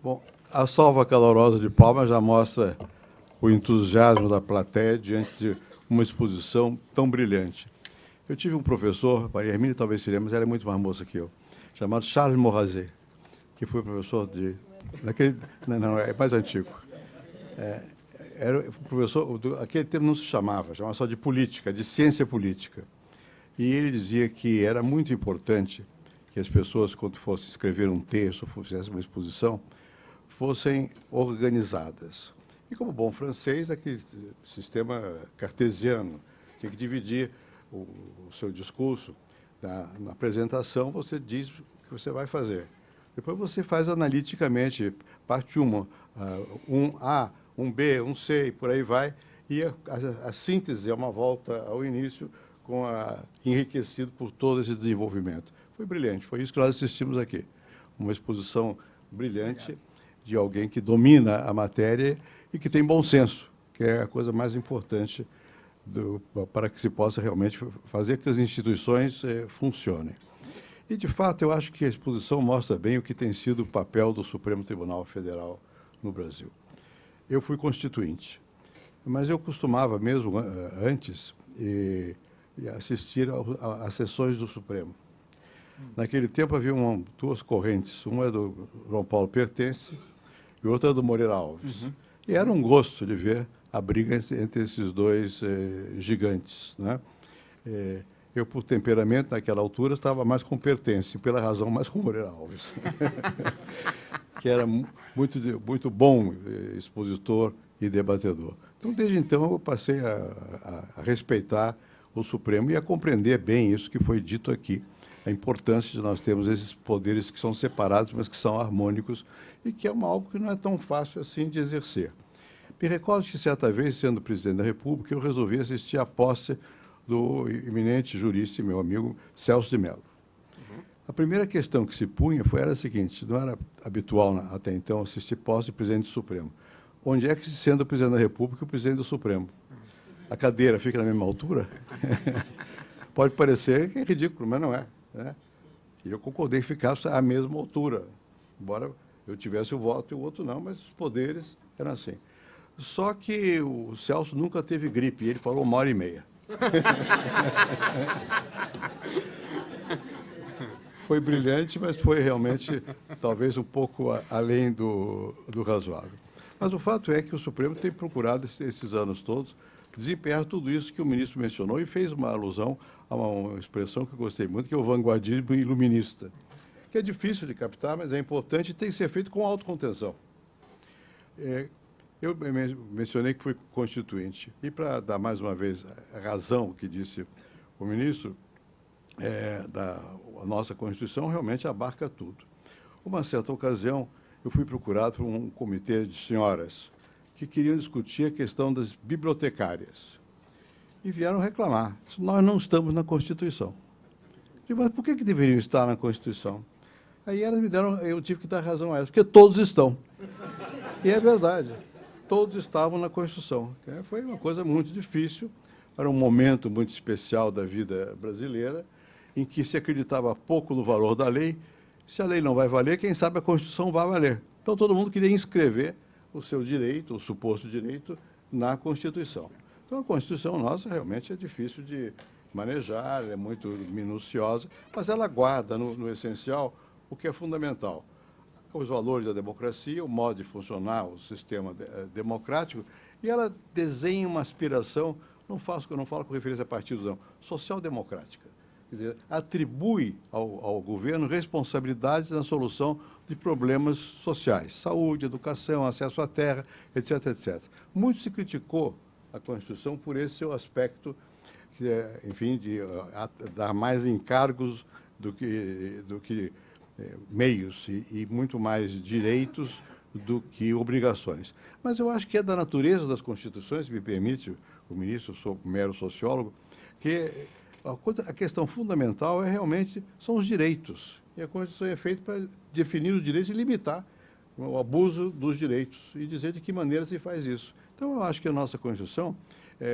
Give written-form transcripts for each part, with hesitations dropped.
Bom, a salva calorosa de palmas já mostra o entusiasmo da plateia diante de uma exposição tão brilhante. Eu tive um professor, a Hermínia talvez se lembre, mas ela é muito mais moça que eu, chamado Charles Morazet, que foi professor de... Não, é mais antigo. Era o professor... Aquele termo não se chamava só de política, de ciência política. E ele dizia que era muito importante que as pessoas, quando fossem escrever um texto, fizessem uma exposição, fossem organizadas. E como bom francês, aquele sistema cartesiano, tem que dividir o seu discurso. Na apresentação, você diz o que você vai fazer. Depois você faz analiticamente, parte uma, um A, um B, um C, e por aí vai. E a síntese é uma volta ao início, enriquecido por todo esse desenvolvimento. Foi brilhante, foi isso que nós assistimos aqui. Uma exposição brilhante de alguém que domina a matéria e que tem bom senso, que é a coisa mais importante para que se possa realmente fazer que as instituições funcionem. E, de fato, eu acho que a exposição mostra bem o que tem sido o papel do Supremo Tribunal Federal no Brasil. Eu fui constituinte, mas eu costumava mesmo antes assistir às sessões do Supremo. Naquele tempo havia duas correntes, uma é do João Paulo Pertence e outra é do Moreira Alves. Uhum. E era um gosto de ver a briga entre esses dois gigantes, né? Eu, por temperamento, naquela altura, estava mais com Pertence, pela razão mais com Moreira Alves, que era muito bom expositor e debatedor. Então, desde então, eu passei a respeitar o Supremo e a compreender bem isso que foi dito aqui, a importância de nós termos esses poderes que são separados, mas que são harmônicos, e que é algo que não é tão fácil assim de exercer. Me recordo que, certa vez, sendo presidente da República, eu resolvi assistir à posse do eminente jurista e meu amigo Celso de Mello. Uhum. A primeira questão que se punha era a seguinte: não era habitual até então assistir posse de presidente do Supremo. Onde é que se senta o presidente da República e o presidente do Supremo? A cadeira fica na mesma altura? Pode parecer que é ridículo, mas não é, né? E eu concordei que ficasse à mesma altura, embora eu tivesse o voto e o outro não, mas os poderes eram assim. Só que o Celso nunca teve gripe, e ele falou 1h30. Foi brilhante, mas foi realmente, talvez, um pouco além do razoável. Mas o fato é que o Supremo tem procurado, esses anos todos, desempenhar tudo isso que o ministro mencionou e fez uma alusão a uma expressão que eu gostei muito, que é o vanguardismo iluminista, que é difícil de captar, mas é importante e tem que ser feito com autocontenção. Eu mencionei que fui constituinte. E, para dar mais uma vez a razão que disse o ministro, a nossa Constituição realmente abarca tudo. Uma certa ocasião, eu fui procurado por um comitê de senhoras que queriam discutir a questão das bibliotecárias. E vieram reclamar. Nós não estamos na Constituição. Eu digo, mas por que deveriam estar na Constituição? Aí elas me deram, eu tive que dar razão a elas, porque todos estão. E é verdade. Todos estavam na Constituição. Foi uma coisa muito difícil, era um momento muito especial da vida brasileira, em que se acreditava pouco no valor da lei. Se a lei não vai valer, quem sabe a Constituição vai valer. Então, todo mundo queria inscrever o seu direito, o suposto direito, na Constituição. Então, a Constituição nossa realmente é difícil de manejar, é muito minuciosa, mas ela guarda, no essencial, o que é fundamental: os valores da democracia, o modo de funcionar o sistema democrático, e ela desenha uma aspiração, eu não falo com referência a partidos, não, social-democrática. Quer dizer, atribui ao governo responsabilidades na solução de problemas sociais, saúde, educação, acesso à terra, etc., etc. Muito se criticou a Constituição por esse seu aspecto, que é, enfim, de dar mais encargos do que meios e muito mais direitos do que obrigações. Mas eu acho que é da natureza das Constituições, me permite o ministro, eu sou mero sociólogo, que a questão fundamental realmente são os direitos. E a Constituição é feita para definir os direitos e limitar o abuso dos direitos e dizer de que maneira se faz isso. Então, eu acho que a nossa Constituição,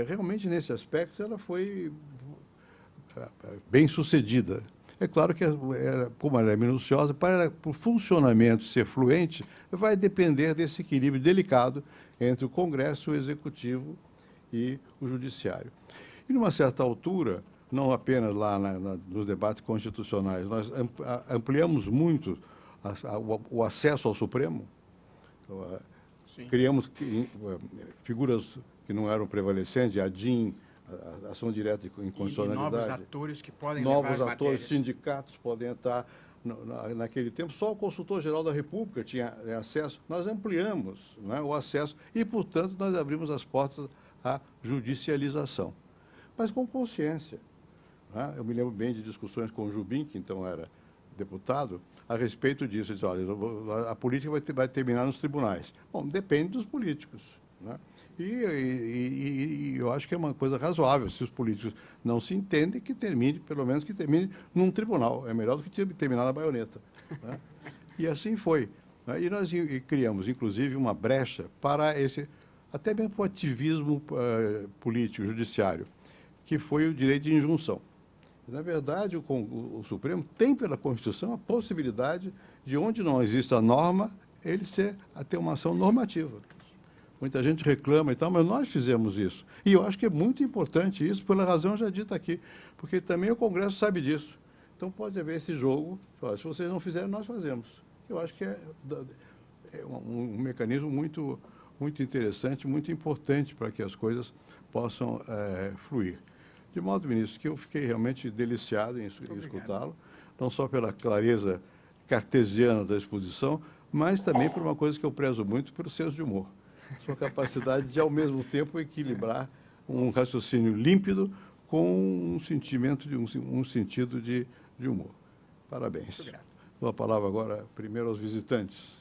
realmente nesse aspecto, ela foi bem sucedida. É claro que, como ela é minuciosa, para o funcionamento ser fluente, vai depender desse equilíbrio delicado entre o Congresso, o Executivo e o Judiciário. E, numa certa altura, não apenas lá nos debates constitucionais, nós ampliamos muito o acesso ao Supremo. Criamos figuras que não eram prevalecentes, a DIN, a ação direta em constitucionalidade. E novos atores que podem novos levar atores, matérias. sindicatos podem estar naquele tempo. Só o consultor-geral da República tinha acesso. Nós ampliamos, né, o acesso e, portanto, nós abrimos as portas à judicialização. Mas com consciência. Né? Eu me lembro bem de discussões com o Jubim, que então era deputado, a respeito disso. Ele disse, olha, a política vai terminar nos tribunais. Bom, depende dos políticos. Né? E eu acho que é uma coisa razoável, se os políticos não se entendem, que termine, pelo menos que termine num tribunal. É melhor do que terminar na baioneta. Né? E assim foi. Né? E nós criamos, inclusive, uma brecha para até mesmo para o ativismo político, judiciário, que foi o direito de injunção. Na verdade, o Supremo tem, pela Constituição, a possibilidade de, onde não existe a norma, ele ter uma ação normativa. Muita gente reclama e tal, mas nós fizemos isso. E eu acho que é muito importante isso, pela razão já dita aqui, porque também o Congresso sabe disso. Então, pode haver esse jogo, se vocês não fizerem, nós fazemos. Eu acho que é um mecanismo muito, muito interessante, muito importante para que as coisas possam fluir. De modo, ministro, que eu fiquei realmente deliciado em escutá-lo, não só pela clareza cartesiana da exposição, mas também por uma coisa que eu prezo muito, pelo senso de humor. Sua capacidade de, ao mesmo tempo, equilibrar um raciocínio límpido com um sentimento, um sentido de humor. Parabéns. Muito grato. Dou a palavra agora, primeiro, aos visitantes.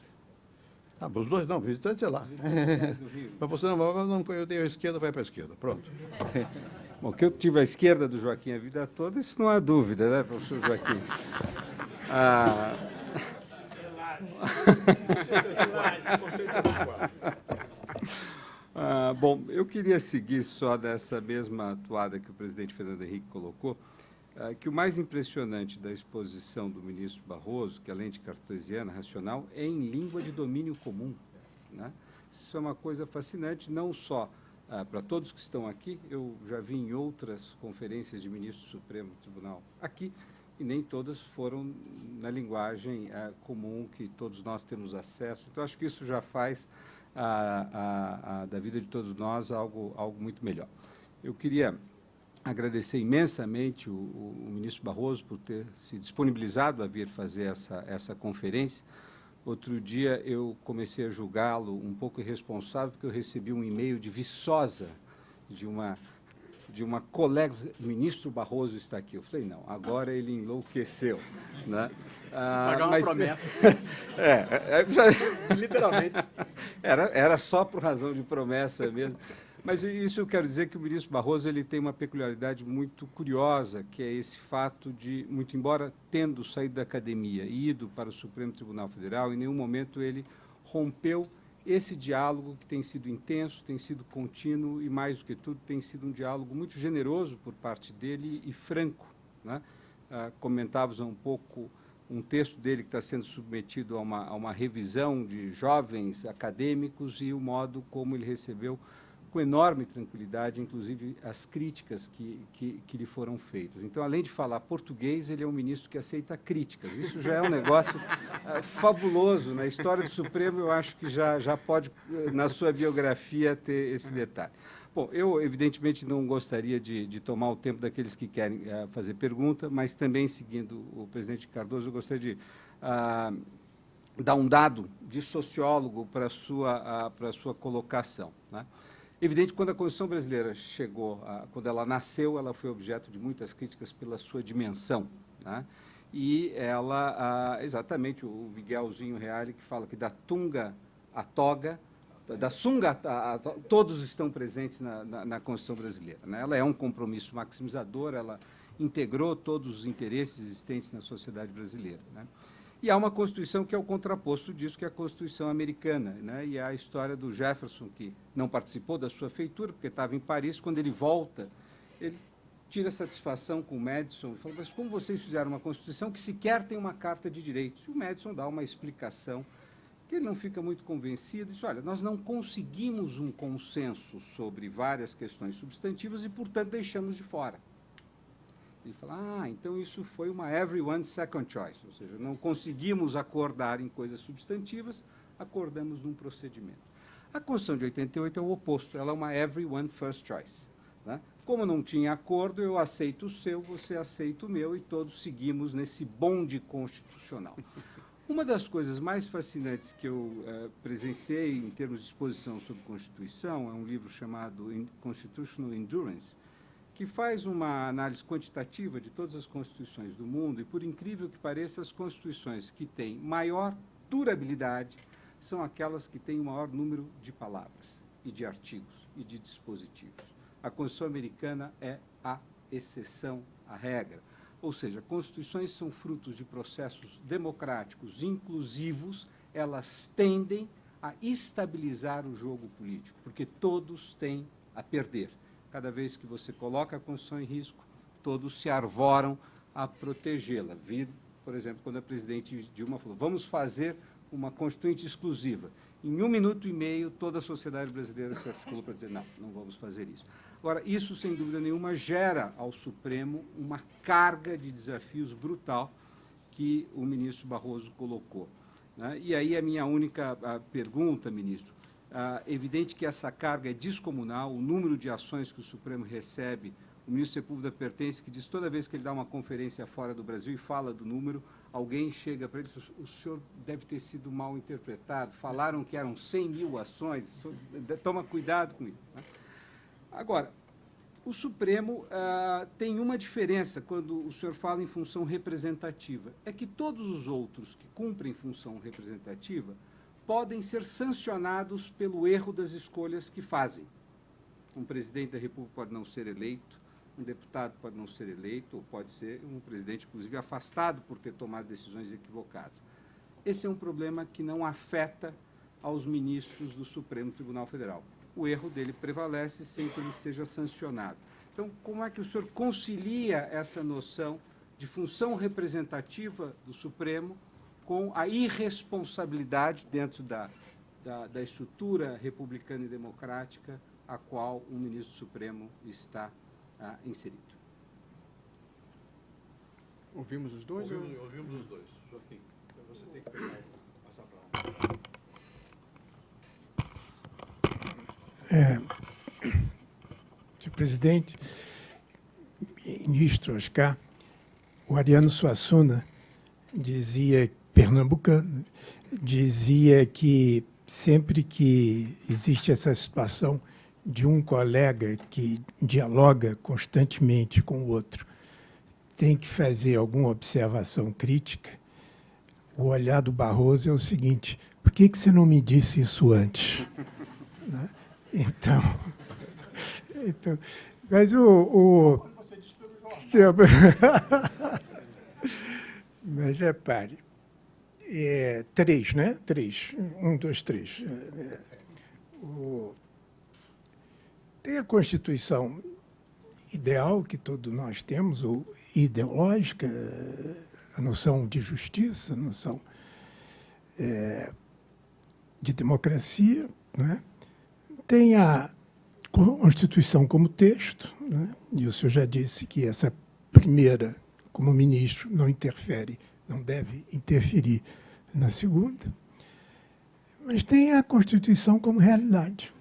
Ah, os dois não, visitante é lá. Mas você não, eu dei a esquerda, vai para a esquerda. Pronto. Bom, que eu tive à esquerda do Joaquim a vida toda, isso não há dúvida, né, professor Joaquim? Bom, eu queria seguir só dessa mesma toada que o presidente Fernando Henrique colocou, que o mais impressionante da exposição do ministro Barroso, que além de cartesiana, racional, é em língua de domínio comum. Né? Isso é uma coisa fascinante, não só para todos que estão aqui, eu já vi em outras conferências de ministro do Supremo Tribunal aqui, e nem todas foram na linguagem comum que todos nós temos acesso. Então, acho que isso já faz da vida de todos nós algo muito melhor. Eu queria agradecer imensamente o ministro Barroso por ter se disponibilizado a vir fazer essa conferência. Outro dia eu comecei a julgá-lo um pouco irresponsável, porque eu recebi um e-mail de Viçosa, de uma colega, o ministro Barroso está aqui. Eu falei, não, agora ele enlouqueceu. Né? Pagar uma promessa. Literalmente. Era só por razão de promessa mesmo. Mas isso eu quero dizer que o ministro Barroso ele tem uma peculiaridade muito curiosa, que é esse fato de, muito embora tendo saído da academia e ido para o Supremo Tribunal Federal, em nenhum momento ele rompeu esse diálogo que tem sido intenso, tem sido contínuo e, mais do que tudo, tem sido um diálogo muito generoso por parte dele e franco. Né? Comentávamos um pouco um texto dele que está sendo submetido a uma revisão de jovens acadêmicos e o modo como ele recebeu com enorme tranquilidade, inclusive as críticas que lhe foram feitas. Então, além de falar português, ele é um ministro que aceita críticas. Isso já é um negócio fabuloso. Na história do Supremo, eu acho que já pode, na sua biografia, ter esse detalhe. Bom, eu, evidentemente, não gostaria de tomar o tempo daqueles que querem fazer pergunta, mas também, seguindo o presidente Cardoso, eu gostaria de dar um dado de sociólogo para a sua colocação. Né? Evidente, quando a Constituição brasileira chegou, quando ela nasceu, ela foi objeto de muitas críticas pela sua dimensão. Né? E ela, exatamente, o Miguelzinho Reale, que fala que da tunga à toga, da sunga todos estão presentes na Constituição brasileira. Né? Ela é um compromisso maximizador, ela integrou todos os interesses existentes na sociedade brasileira. Né? E há uma Constituição que é o contraposto disso, que é a Constituição americana. Né? E a história do Jefferson, que não participou da sua feitura, porque estava em Paris, quando ele volta, ele tira satisfação com o Madison, fala, mas como vocês fizeram uma Constituição que sequer tem uma Carta de Direitos? E o Madison dá uma explicação que ele não fica muito convencido, diz, olha, nós não conseguimos um consenso sobre várias questões substantivas e, portanto, deixamos de fora. Ele fala, então isso foi uma everyone's second choice, ou seja, não conseguimos acordar em coisas substantivas, acordamos num procedimento. A Constituição de 88 é o oposto, ela é uma everyone first choice. Né? Como não tinha acordo, eu aceito o seu, você aceita o meu, e todos seguimos nesse bonde constitucional. Uma das coisas mais fascinantes que eu presenciei em termos de exposição sobre Constituição é um livro chamado Constitutional Endurance, que faz uma análise quantitativa de todas as constituições do mundo, e, por incrível que pareça, as constituições que têm maior durabilidade são aquelas que têm o maior número de palavras, e de artigos, e de dispositivos. A Constituição americana é a exceção à regra. Ou seja, constituições são frutos de processos democráticos inclusivos, elas tendem a estabilizar o jogo político, porque todos têm a perder. Cada vez que você coloca a Constituição em risco, todos se arvoram a protegê-la. Vi, por exemplo, quando a presidente Dilma falou, vamos fazer uma Constituinte exclusiva. Em 1 minuto e meio, toda a sociedade brasileira se articulou para dizer, não vamos fazer isso. Agora, isso, sem dúvida nenhuma, gera ao Supremo uma carga de desafios brutal que o ministro Barroso colocou. Né? E aí a minha única pergunta, ministro, evidente que essa carga é descomunal, o número de ações que o Supremo recebe, o ministro Sepúlveda pertence, que diz toda vez que ele dá uma conferência fora do Brasil e fala do número, alguém chega para ele e diz, o senhor deve ter sido mal interpretado, falaram que eram 100 mil ações, toma cuidado com isso. Né? Agora, o Supremo tem uma diferença quando o senhor fala em função representativa, é que todos os outros que cumprem função representativa podem ser sancionados pelo erro das escolhas que fazem. Um presidente da República pode não ser eleito, um deputado pode não ser eleito, ou pode ser um presidente, inclusive, afastado por ter tomado decisões equivocadas. Esse é um problema que não afeta aos ministros do Supremo Tribunal Federal. O erro dele prevalece sem que ele seja sancionado. Então, como é que o senhor concilia essa noção de função representativa do Supremo com a irresponsabilidade dentro da estrutura republicana e democrática a qual o ministro Supremo está inserido? Ouvimos os dois? Ouvimos os dois. Joaquim, você tem que pegar e passar para lá. Senhor presidente, ministro Oscar, o Ariano Suassuna dizia, pernambucano, dizia que sempre que existe essa situação de um colega que dialoga constantemente com o outro, tem que fazer alguma observação crítica, o olhar do Barroso é o seguinte, por que você não me disse isso antes? Né? Então, mas Quando você diz pelo jornal. Mas repare, 3, né? 3. 1, 2, 3. Tem a Constituição ideal que todos nós temos, ou ideológica, a noção de justiça, a noção de democracia, né? Tem a Constituição como texto, né? E o senhor já disse que essa primeira, como ministro, não interfere, não deve interferir na segunda. Mas tem a Constituição como realidade,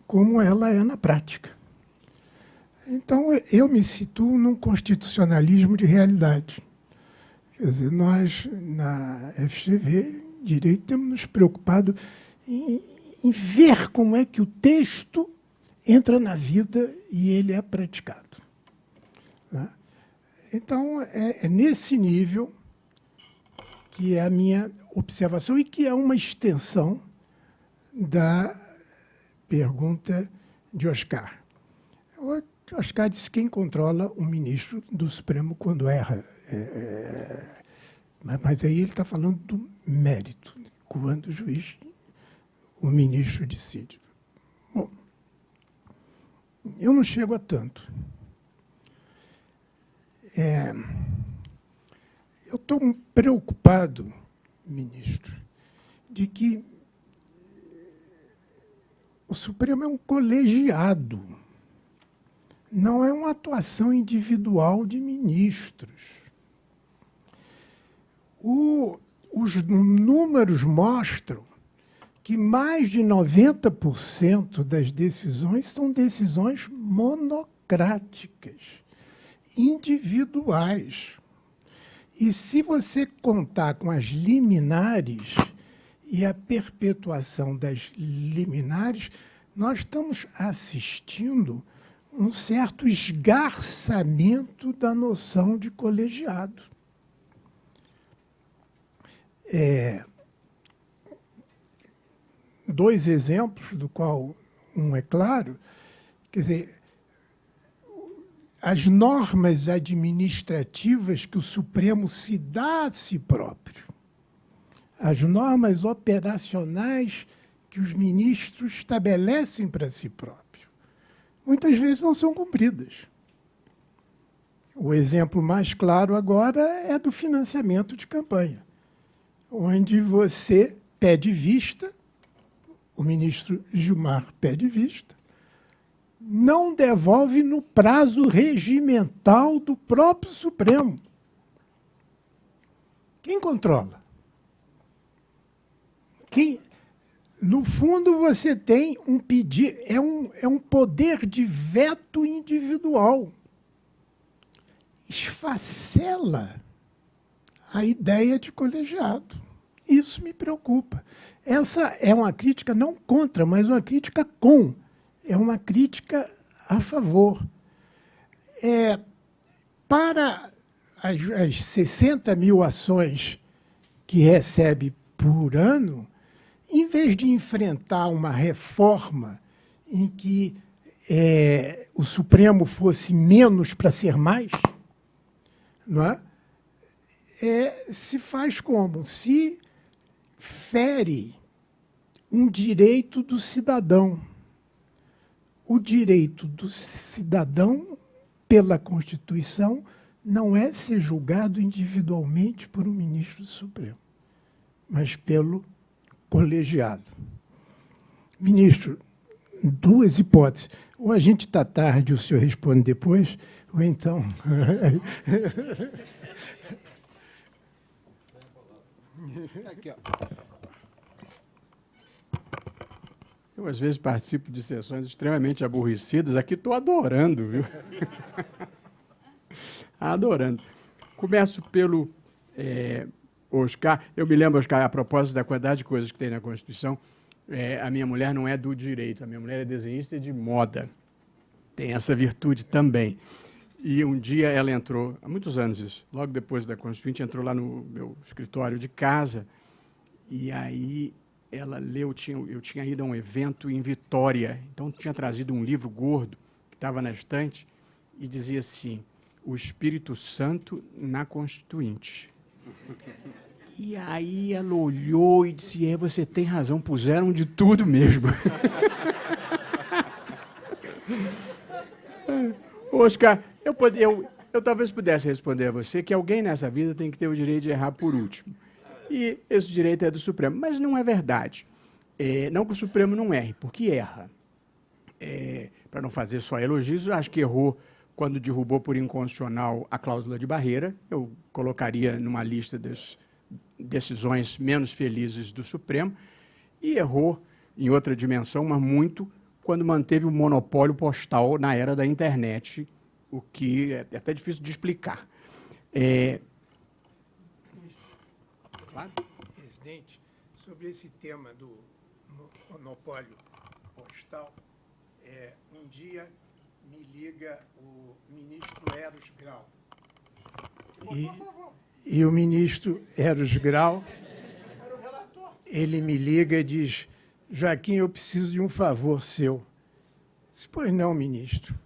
como ela é na prática. Então, eu me situo num constitucionalismo de realidade. Quer dizer, nós, na FGV, Direito, temos nos preocupado em ver como é que o texto entra na vida e ele é praticado. Né? Então, é nesse nível que é a minha observação e que é uma extensão da pergunta de Oscar. O Oscar disse quem controla o ministro do Supremo quando erra. Mas aí ele está falando do mérito, quando o juiz, o ministro decide. Bom, eu não chego a tanto. Eu estou preocupado, ministro, de que o Supremo é um colegiado, não é uma atuação individual de ministros. Os números mostram que mais de 90% das decisões são decisões monocráticas, individuais. E se você contar com as liminares e a perpetuação das liminares, nós estamos assistindo um certo esgarçamento da noção de colegiado. Dois exemplos, do qual um é claro, quer dizer, as normas administrativas que o Supremo se dá a si próprio, as normas operacionais que os ministros estabelecem para si próprio, muitas vezes não são cumpridas. O exemplo mais claro agora é do financiamento de campanha, onde você pede vista, o ministro Gilmar pede vista, não devolve no prazo regimental do próprio Supremo. Quem controla? No fundo, você tem um pedido, é um poder de veto individual. Esfacela a ideia de colegiado. Isso me preocupa. Essa é uma crítica não contra, mas uma crítica com. É uma crítica a favor. Para as 60 mil ações que recebe por ano, em vez de enfrentar uma reforma em que o Supremo fosse menos para ser mais, não é? Se faz como? Se fere um direito do cidadão. O direito do cidadão, pela Constituição, não é ser julgado individualmente por um ministro do Supremo, mas pelo colegiado. Ministro, duas hipóteses. Ou a gente está tarde e o senhor responde depois, ou então... Aqui, ó. Eu, às vezes, participo de sessões extremamente aborrecidas. Aqui estou adorando, viu? Adorando. Começo pelo Oscar. Eu me lembro, Oscar, a propósito da quantidade de coisas que tem na Constituição, a minha mulher não é do direito, a minha mulher é desenhista de moda. Tem essa virtude também. E um dia ela entrou, há muitos anos isso, logo depois da Constituinte, entrou lá no meu escritório de casa, e aí ela leu, eu tinha ido a um evento em Vitória, então tinha trazido um livro gordo, que estava na estante, e dizia assim, o Espírito Santo na Constituinte. E aí ela olhou e disse, você tem razão, puseram de tudo mesmo. Oscar, eu talvez pudesse responder a você que alguém nessa vida tem que ter o direito de errar por último. E esse direito é do Supremo. Mas não é verdade. Não que o Supremo não erre, porque erra. Para não fazer só elogios, eu acho que errou quando derrubou por inconstitucional a cláusula de barreira. Eu colocaria numa lista das decisões menos felizes do Supremo. E errou em outra dimensão, mas muito, quando manteve o monopólio postal na era da internet, o que é até difícil de explicar. Claro. Presidente, sobre esse tema do monopólio postal, um dia me liga o ministro Eros Grau. E o ministro Eros Grau, ele me liga e diz, Joaquim, eu preciso de um favor seu. Disse, pois não, ministro.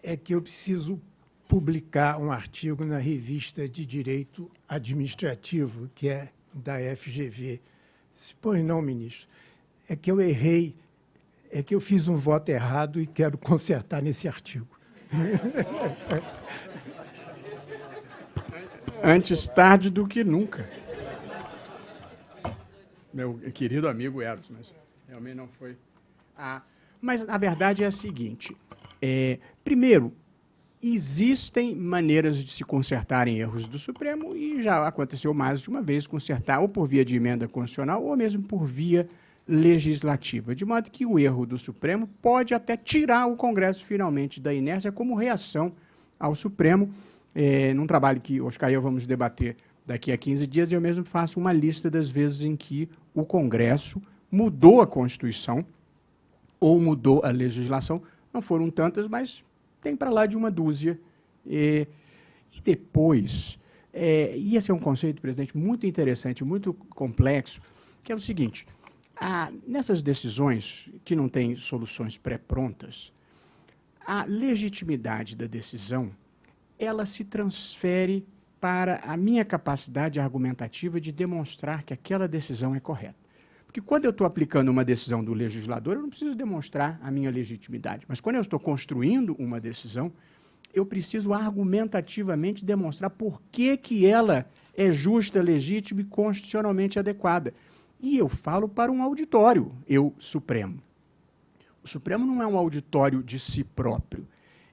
É que eu preciso publicar um artigo na revista de Direito Administrativo, que é da FGV. Disse, pois não, ministro. É que eu errei, é que eu fiz um voto errado e quero consertar nesse artigo. Antes tarde do que nunca. Meu querido amigo Eros, mas realmente não foi. Mas a verdade é a seguinte: primeiro, existem maneiras de se consertarem erros do Supremo, e já aconteceu mais de uma vez consertar, ou por via de emenda constitucional, ou mesmo por via legislativa, de modo que o erro do Supremo pode até tirar o Congresso finalmente da inércia como reação ao Supremo. Num trabalho que Oscar e eu vamos debater daqui a 15 dias, eu mesmo faço uma lista das vezes em que o Congresso mudou a Constituição ou mudou a legislação. Não foram tantas, mas tem para lá de uma dúzia. E depois, e esse é um conceito, presidente, muito interessante, muito complexo, que é o seguinte: nessas decisões que não têm soluções pré-prontas, a legitimidade da decisão, ela se transfere para a minha capacidade argumentativa de demonstrar que aquela decisão é correta. Porque quando eu estou aplicando uma decisão do legislador, eu não preciso demonstrar a minha legitimidade. Mas quando eu estou construindo uma decisão, eu preciso argumentativamente demonstrar por que ela é justa, legítima e constitucionalmente adequada. E eu falo para um auditório, Supremo. O Supremo não é um auditório de si próprio.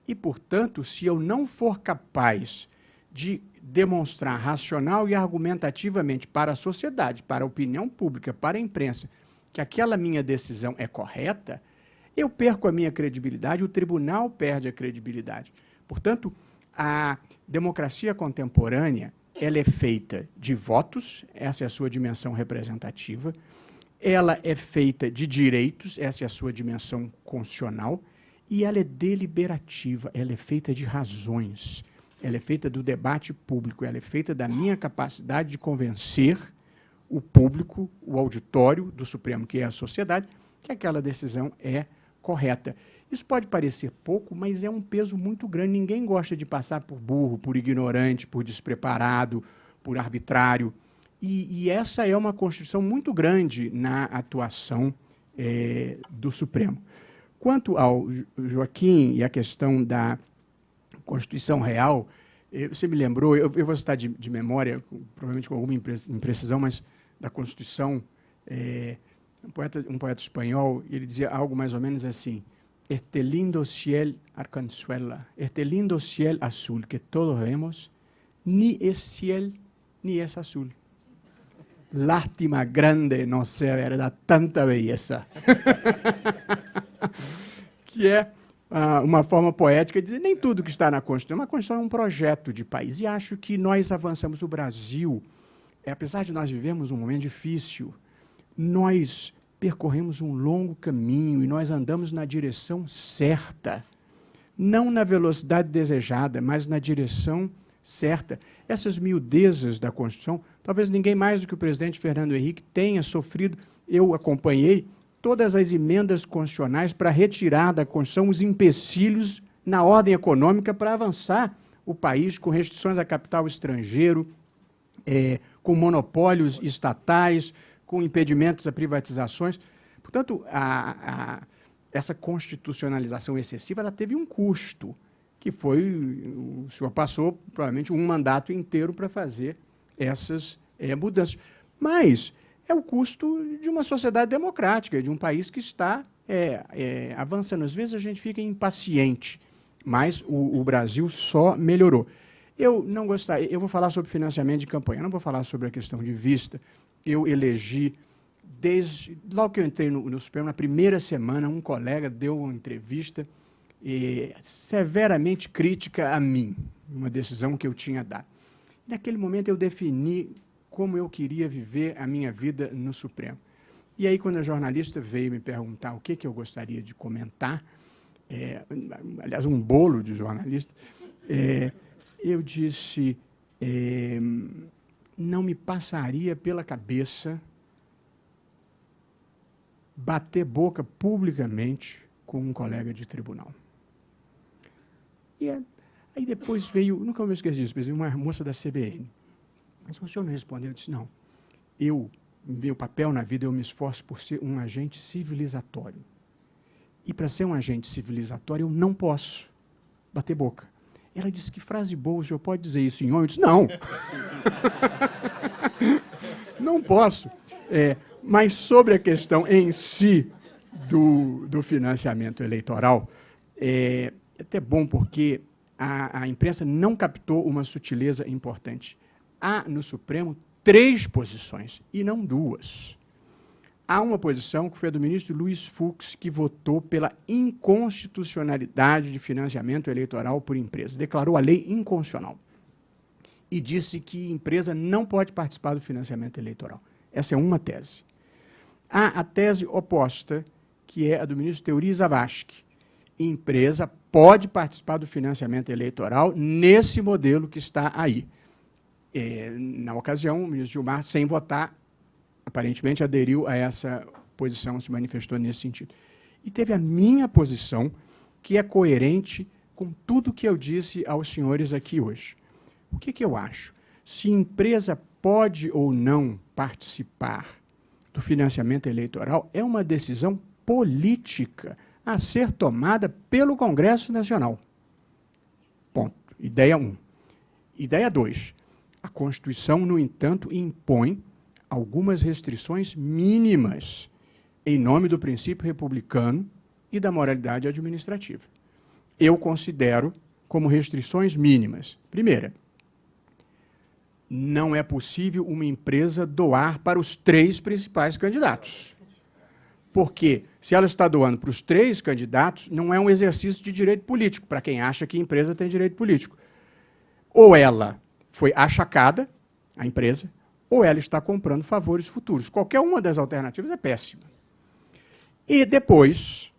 E, portanto, se eu não for capaz de demonstrar racional e argumentativamente para a sociedade, para a opinião pública, para a imprensa, que aquela minha decisão é correta, eu perco a minha credibilidade, o tribunal perde a credibilidade. Portanto, a democracia contemporânea, ela é feita de votos, essa é a sua dimensão representativa, ela é feita de direitos, essa é a sua dimensão constitucional, e ela é deliberativa, ela é feita de razões, ela é feita do debate público, ela é feita da minha capacidade de convencer o público, o auditório do Supremo, que é a sociedade, que aquela decisão é correta. Isso pode parecer pouco, mas é um peso muito grande. Ninguém gosta de passar por burro, por ignorante, por despreparado, por arbitrário. E essa é uma constituição muito grande na atuação do Supremo. Quanto ao Joaquim e a questão da Constituição Real, você me lembrou, eu vou citar de memória, provavelmente com alguma imprecisão, mas da Constituição, um poeta espanhol, ele dizia algo mais ou menos assim: este lindo cielo arcanzuela, este lindo cielo azul que todos vemos, ni es cielo, ni es azul. Lástima grande não ser verdade tanta beleza. Que é uma forma poética de dizer nem tudo que está na Constituição. Uma Constituição é um projeto de país. E acho que nós avançamos. O Brasil, apesar de nós vivermos um momento difícil, nós percorremos um longo caminho e nós andamos na direção certa. Não na velocidade desejada, mas na direção certa. Essas miudezas da Constituição, talvez ninguém mais do que o presidente Fernando Henrique tenha sofrido. Eu acompanhei todas as emendas constitucionais para retirar da Constituição os empecilhos na ordem econômica para avançar o país com restrições a capital estrangeiro, com monopólios estatais, com impedimentos a privatizações. Portanto, essa constitucionalização excessiva ela teve um custo, que foi, o senhor passou provavelmente um mandato inteiro para fazer essas mudanças. Mas é o custo de uma sociedade democrática, de um país que está avançando. Às vezes a gente fica impaciente, mas o Brasil só melhorou. Eu não gostaria, eu vou falar sobre financiamento de campanha, não vou falar sobre a questão de vista. Eu elegi, logo que eu entrei no Supremo, na primeira semana, um colega deu uma entrevista severamente crítica a mim, uma decisão que eu tinha dado. Naquele momento eu defini como eu queria viver a minha vida no Supremo. E aí, quando a jornalista veio me perguntar o que eu gostaria de comentar, aliás, um bolo de jornalista, eu disse, não me passaria pela cabeça bater boca publicamente com um colega de tribunal. E aí depois veio, nunca me esqueci disso, veio uma moça da CBN. Mas o senhor não respondeu, eu disse, não, meu papel na vida, eu me esforço por ser um agente civilizatório. E para ser um agente civilizatório, eu não posso bater boca. Ela disse, que frase boa, o senhor pode dizer isso em on? Eu disse, não. Não posso. Mas sobre a questão em si do financiamento eleitoral, é até bom porque a imprensa não captou uma sutileza importante. Há no Supremo 3 posições, e não 2. Há uma posição que foi a do ministro Luiz Fux, que votou pela inconstitucionalidade de financiamento eleitoral por empresa. Declarou a lei inconstitucional. E disse que empresa não pode participar do financiamento eleitoral. Essa é uma tese. Há a tese oposta, que é a do ministro Teori Zavascki. Empresa pode participar do financiamento eleitoral nesse modelo que está aí. Na ocasião, o ministro Gilmar, sem votar, aparentemente aderiu a essa posição, se manifestou nesse sentido. E teve a minha posição, que é coerente com tudo que eu disse aos senhores aqui hoje. O que eu acho? Se empresa pode ou não participar do financiamento eleitoral, é uma decisão política a ser tomada pelo Congresso Nacional. Ponto. Ideia 1. Ideia 2. A Constituição, no entanto, impõe algumas restrições mínimas em nome do princípio republicano e da moralidade administrativa. Eu considero como restrições mínimas. Primeira, não é possível uma empresa doar para os 3 principais candidatos. Porque, se ela está doando para os 3 candidatos, não é um exercício de direito político, para quem acha que a empresa tem direito político. Ou ela foi achacada, a empresa, ou ela está comprando favores futuros. Qualquer uma das alternativas é péssima. E depois,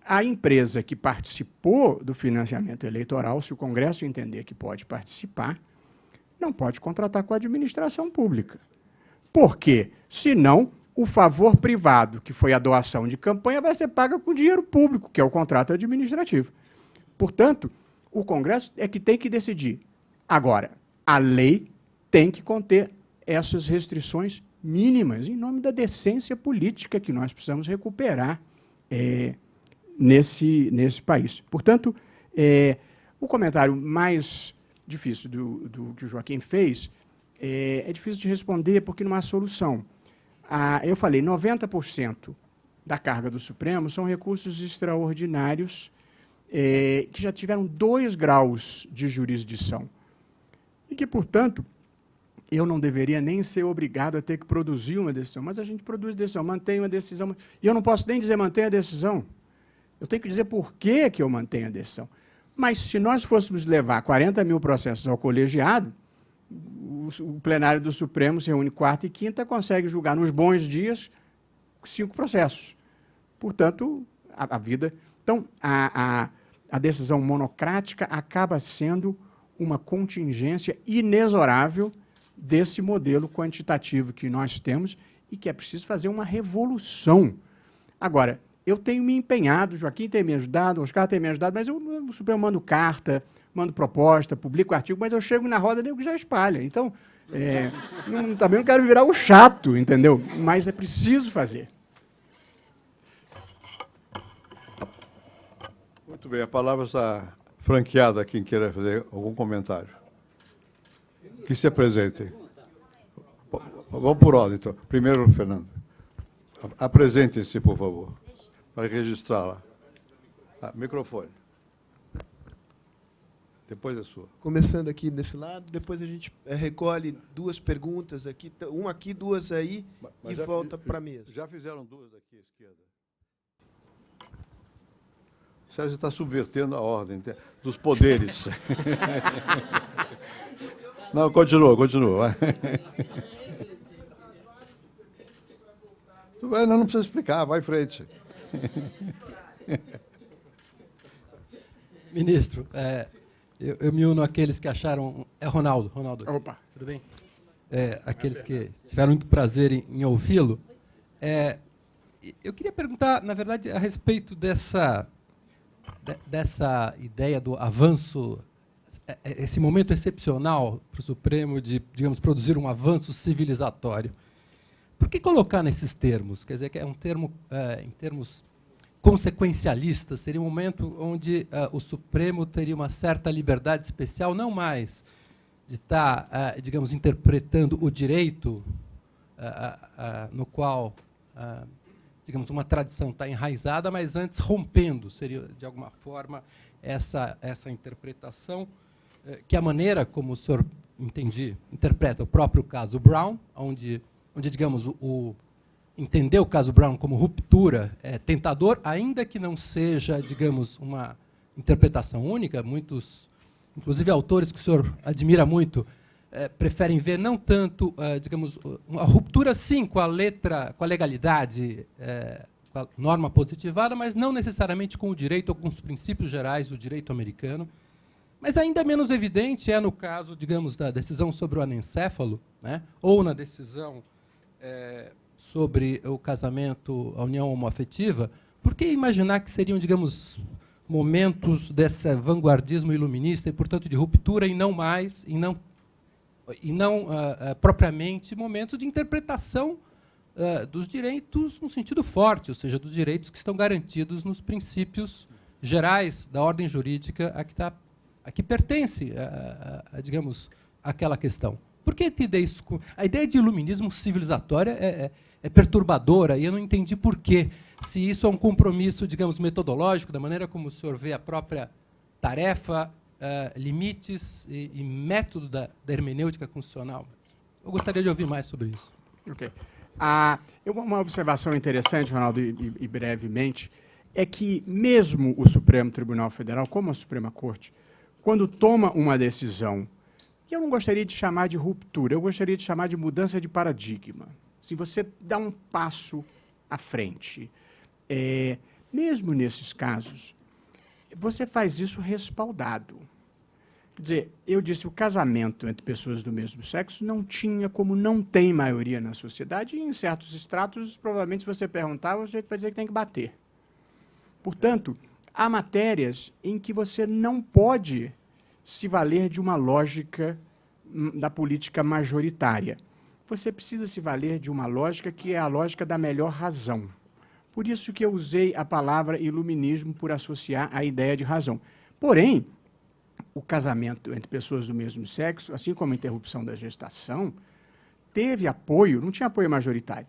a empresa que participou do financiamento eleitoral, se o Congresso entender que pode participar, não pode contratar com a administração pública. Por quê? Senão, o favor privado, que foi a doação de campanha, vai ser paga com dinheiro público, que é o contrato administrativo. Portanto, o Congresso é que tem que decidir. Agora, a lei tem que conter essas restrições mínimas, em nome da decência política que nós precisamos recuperar nesse país. Portanto, o comentário mais difícil do que o Joaquim fez é difícil de responder porque não há solução. Eu falei, 90% da carga do Supremo são recursos extraordinários que já tiveram 2 graus de jurisdição e que, portanto, eu não deveria nem ser obrigado a ter que produzir uma decisão, mas a gente produz decisão, mantém uma decisão, e eu não posso nem dizer mantém a decisão, eu tenho que dizer por que eu mantenho a decisão. Mas se nós fôssemos levar 40 mil processos ao colegiado, o plenário do Supremo se reúne quarta e quinta, consegue julgar nos bons dias 5 processos. Portanto, a vida... Então, a decisão monocrática acaba sendo uma contingência inexorável desse modelo quantitativo que nós temos e que é preciso fazer uma revolução. Agora, eu tenho me empenhado, Joaquim tem me ajudado, Oscar tem me ajudado, mas o Supremo mando carta, mando proposta, publico artigo, mas eu chego na roda e nego já espalha. Então, também não quero virar o chato, entendeu? Mas é preciso fazer. Muito bem, a palavra está franqueada a quem queira fazer algum comentário. Que se apresentem. Vamos por ordem, então. Primeiro, Fernando. Apresentem-se, por favor, para registrá-la. Microfone. Depois a sua. Começando aqui desse lado, depois a gente recolhe 2 perguntas aqui, uma aqui, 2 aí, e volta para a mesa. Já fizeram 2 aqui à esquerda. Sérgio está subvertendo a ordem dos poderes. Não, continua. Vai. Não precisa explicar, vai em frente. Ministro, eu me uno àqueles que acharam... É Ronaldo. Opa. Tudo bem? Aqueles que tiveram muito prazer em ouvi-lo. Eu queria perguntar, na verdade, a respeito dessa ideia do avanço, esse momento excepcional para o Supremo de, digamos, produzir um avanço civilizatório. Por que colocar nesses termos? Quer dizer, que é um termo em termos consequencialista, seria um momento onde o Supremo teria uma certa liberdade especial, não mais de estar, digamos, interpretando o direito no qual, digamos, uma tradição está enraizada, mas antes rompendo, seria, de alguma forma, essa interpretação, que a maneira como o senhor, interpreta o próprio caso Brown, onde digamos, entender o caso Brown como ruptura é tentador, ainda que não seja, digamos, uma interpretação única. Muitos, inclusive autores que o senhor admira muito, preferem ver não tanto, digamos, uma ruptura, sim, com a letra, com a legalidade, com a norma positivada, mas não necessariamente com o direito ou com os princípios gerais do direito americano. Mas ainda menos evidente é no caso, digamos, da decisão sobre o anencéfalo, né, ou na decisão sobre o casamento, a união homoafetiva. Por que imaginar que seriam, digamos, momentos desse vanguardismo iluminista e, portanto, de ruptura, e não mais, e não propriamente momentos de interpretação dos direitos no sentido forte, ou seja, dos direitos que estão garantidos nos princípios gerais da ordem jurídica a que pertence, digamos, àquela questão. Por que entender isso? A ideia de iluminismo civilizatório é perturbadora, e eu não entendi por quê. Se isso é um compromisso, digamos, metodológico, da maneira como o senhor vê a própria tarefa, limites e método da hermenêutica constitucional. Eu gostaria de ouvir mais sobre isso. Ok. Uma observação interessante, Ronaldo, e brevemente, é que mesmo o Supremo Tribunal Federal, como a Suprema Corte, quando toma uma decisão, eu não gostaria de chamar de ruptura, eu gostaria de chamar de mudança de paradigma. Se você dá um passo à frente, mesmo nesses casos, você faz isso respaldado. Quer dizer, eu disse, o casamento entre pessoas do mesmo sexo não tinha, como não tem maioria na sociedade, e em certos estratos, provavelmente, se você perguntar, o sujeito vai dizer que tem que bater. Portanto, há matérias em que você não pode se valer de uma lógica da política majoritária. Você precisa se valer de uma lógica que é a lógica da melhor razão. Por isso que eu usei a palavra iluminismo por associar a ideia de razão. Porém, o casamento entre pessoas do mesmo sexo, assim como a interrupção da gestação, teve apoio, não tinha apoio majoritário,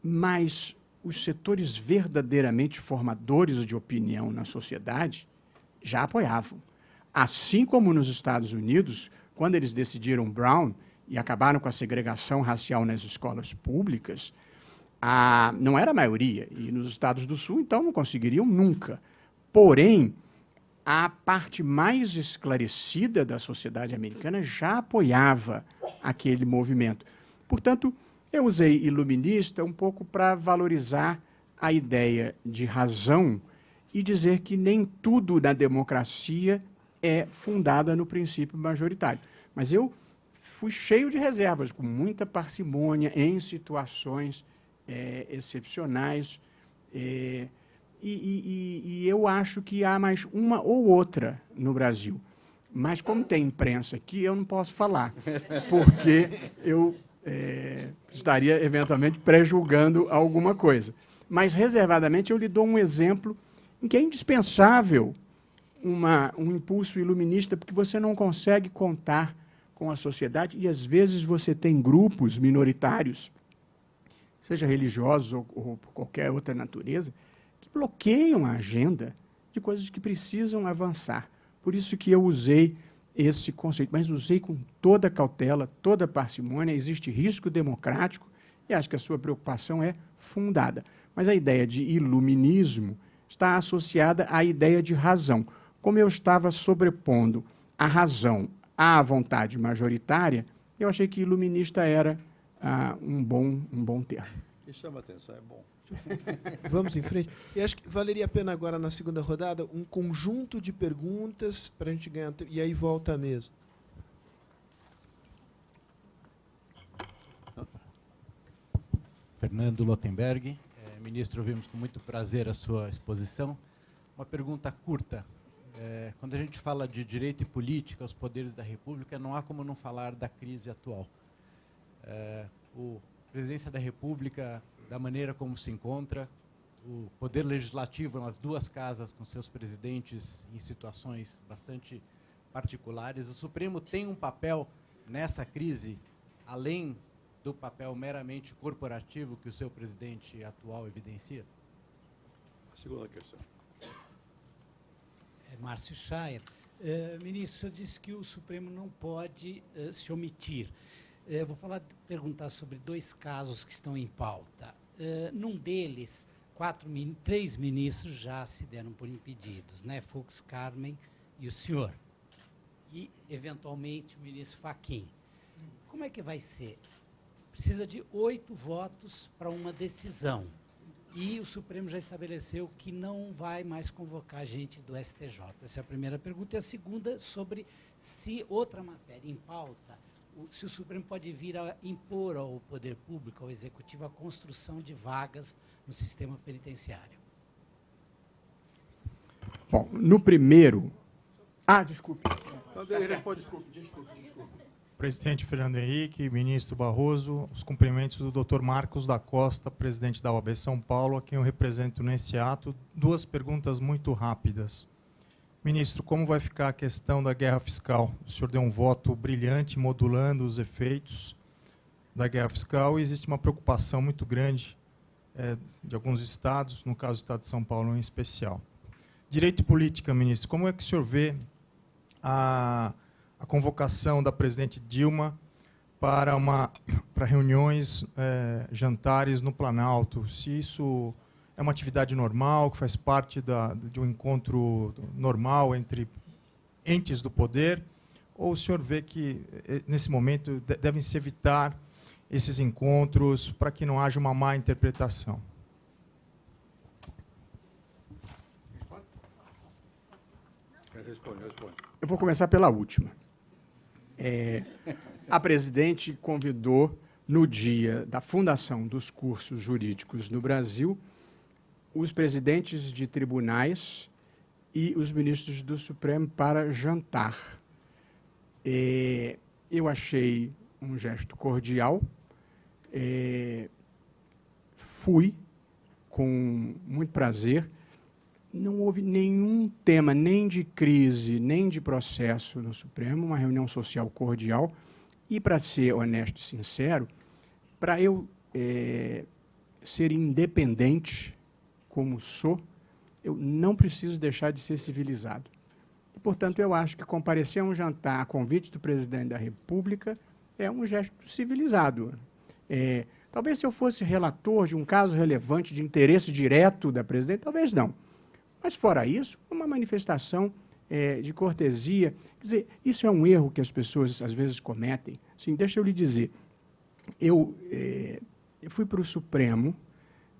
mas os setores verdadeiramente formadores de opinião na sociedade já apoiavam. Assim como nos Estados Unidos, quando eles decidiram Brown e acabaram com a segregação racial nas escolas públicas, não era a maioria, e nos Estados do Sul, então, não conseguiriam nunca. Porém, a parte mais esclarecida da sociedade americana já apoiava aquele movimento. Portanto, eu usei iluminista um pouco para valorizar a ideia de razão e dizer que nem tudo na democracia é fundada no princípio majoritário. Mas eu fui cheio de reservas, com muita parcimônia, em situações excepcionais, e eu acho que há mais uma ou outra no Brasil. Mas, como tem imprensa aqui, eu não posso falar, porque eu estaria, eventualmente, prejulgando alguma coisa. Mas, reservadamente, eu lhe dou um exemplo em que é indispensável um impulso iluminista, porque você não consegue contar com a sociedade, e, às vezes, você tem grupos minoritários, seja religiosos ou por qualquer outra natureza, que bloqueiam a agenda de coisas que precisam avançar. Por isso que eu usei esse conceito, mas usei com toda cautela, toda parcimônia, existe risco democrático, e acho que a sua preocupação é fundada. Mas a ideia de iluminismo está associada à ideia de razão. Como eu estava sobrepondo a razão à vontade majoritária, eu achei que iluminista era um bom termo. Isso chama atenção, é bom. Vamos em frente. E acho que valeria a pena agora, na segunda rodada, um conjunto de perguntas para a gente ganhar tempo. E aí volta à mesa. Fernando Lottenberg. Ministro, ouvimos com muito prazer a sua exposição. Uma pergunta curta. Quando a gente fala de direito e política, os poderes da República, não há como não falar da crise atual. A presidência da República, da maneira como se encontra, o Poder Legislativo nas duas casas, com seus presidentes em situações bastante particulares. O Supremo tem um papel nessa crise, além do papel meramente corporativo que o seu presidente atual evidencia? A segunda questão. Márcio Schaer. Ministro, o senhor disse que o Supremo não pode se omitir. Vou perguntar sobre 2 casos que estão em pauta. Num deles, 3 ministros já se deram por impedidos, né? Fux, Carmen e o senhor. E, eventualmente, o ministro Fachin. Como é que vai ser? Precisa de 8 votos para uma decisão. E o Supremo já estabeleceu que não vai mais convocar gente do STJ. Essa é a primeira pergunta. E a segunda, sobre se outra matéria em pauta, se o Supremo pode vir a impor ao poder público, ao executivo, a construção de vagas no sistema penitenciário. Bom, no primeiro... desculpe. Desculpe. Presidente Fernando Henrique, ministro Barroso, os cumprimentos do Dr. Marcos da Costa, presidente da OAB São Paulo, a quem eu represento nesse ato. 2 perguntas muito rápidas. Ministro, como vai ficar a questão da guerra fiscal? O senhor deu um voto brilhante, modulando os efeitos da guerra fiscal, e existe uma preocupação muito grande de alguns estados, no caso do estado de São Paulo em especial. Direito e política, ministro, como é que o senhor vê a convocação da presidente Dilma para reuniões, jantares no Planalto? Se isso é uma atividade normal, que faz parte de um encontro normal entre entes do poder, ou o senhor vê que, nesse momento, devem se evitar esses encontros para que não haja uma má interpretação? Responde. Eu vou começar pela última. A presidente convidou, no dia da fundação dos cursos jurídicos no Brasil, os presidentes de tribunais e os ministros do Supremo para jantar. Eu achei um gesto cordial, fui com muito prazer. Não houve nenhum tema, nem de crise, nem de processo no Supremo, uma reunião social cordial. E, para ser honesto e sincero, para eu ser independente, como sou, eu não preciso deixar de ser civilizado. E, portanto, eu acho que comparecer a um jantar a convite do presidente da República é um gesto civilizado. Talvez se eu fosse relator de um caso relevante de interesse direto da presidente, talvez não. Mas, fora isso, uma manifestação de cortesia. Quer dizer, isso é um erro que as pessoas, às vezes, cometem. Sim, deixa eu lhe dizer. Eu fui para o Supremo,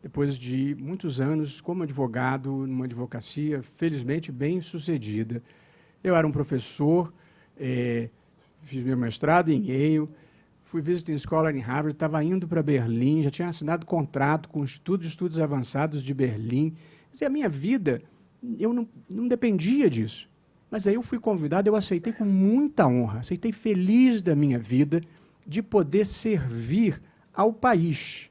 depois de muitos anos como advogado, numa advocacia, felizmente, bem sucedida. Eu era um professor, fiz meu mestrado em Yale, fui visiting scholar em Harvard, estava indo para Berlim, já tinha assinado contrato com o Instituto de Estudos Avançados de Berlim. Quer dizer, a minha vida, eu não dependia disso. Mas aí eu fui convidado, eu aceitei com muita honra, aceitei feliz da minha vida de poder servir ao país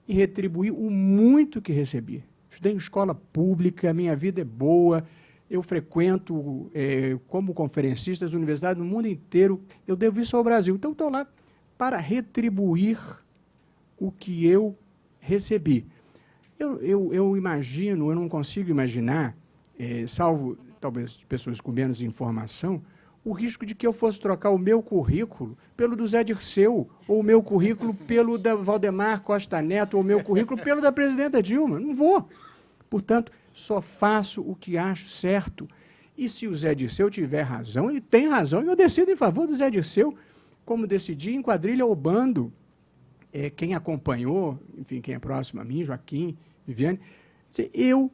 e retribuir o muito que recebi. Estudei em escola pública, a minha vida é boa, eu frequento, como conferencista, as universidades no mundo inteiro, eu devo isso ao Brasil. Então, estou lá para retribuir o que eu recebi. Eu imagino, eu não consigo imaginar, salvo talvez pessoas com menos informação, o risco de que eu fosse trocar o meu currículo pelo do Zé Dirceu, ou o meu currículo pelo da Valdemar Costa Neto, ou o meu currículo pelo da presidenta Dilma. Não vou. Portanto, só faço o que acho certo. E se o Zé Dirceu tiver razão, ele tem razão, e eu decido em favor do Zé Dirceu, como decidi em quadrilha ou bando. Quem acompanhou, enfim, quem é próximo a mim, Joaquim, Viviane, eu